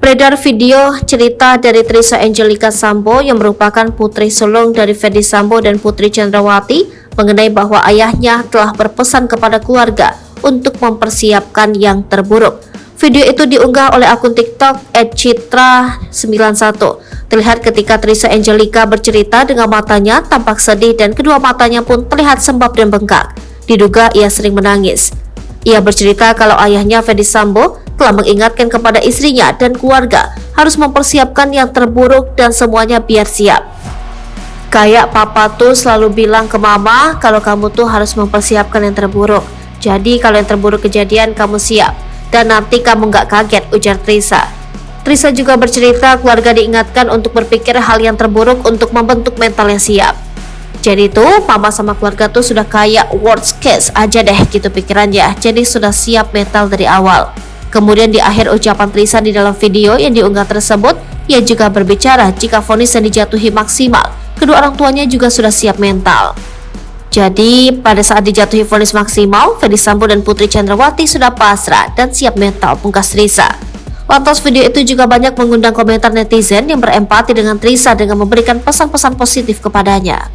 Beredar video cerita dari Trisha Angelika Sambo yang merupakan putri sulung dari Ferdy Sambo dan Putri Chandrawati mengenai bahwa ayahnya telah berpesan kepada keluarga untuk mempersiapkan yang terburuk. Video itu diunggah oleh akun TikTok @citra91. Terlihat ketika Trisha Angelika bercerita dengan matanya tampak sedih dan kedua matanya pun terlihat sembab dan bengkak. Diduga ia sering menangis. Ia bercerita kalau ayahnya Ferdy Sambo telah mengingatkan kepada istrinya dan keluarga harus mempersiapkan yang terburuk dan semuanya biar siap. Kayak papa tuh selalu bilang ke mama kalau kamu tuh harus mempersiapkan yang terburuk. Jadi kalau yang terburuk kejadian kamu siap dan nanti kamu nggak kaget, ujar Trisha. Trisha juga bercerita keluarga diingatkan untuk berpikir hal yang terburuk untuk membentuk mental yang siap. Jadi tuh mama sama keluarga tuh sudah kayak worst case aja deh gitu pikirannya. Jadi sudah siap mental dari awal. Kemudian di akhir ucapan Trisha di dalam video yang diunggah tersebut, ia juga berbicara jika vonis yang dijatuhi maksimal, kedua orang tuanya juga sudah siap mental. Jadi pada saat dijatuhi vonis maksimal, Ferdy Sambo dan Putri Chandrawati sudah pasrah dan siap mental, pungkas Trisha. Lantas video itu juga banyak mengundang komentar netizen yang berempati dengan Trisha dengan memberikan pesan-pesan positif kepadanya.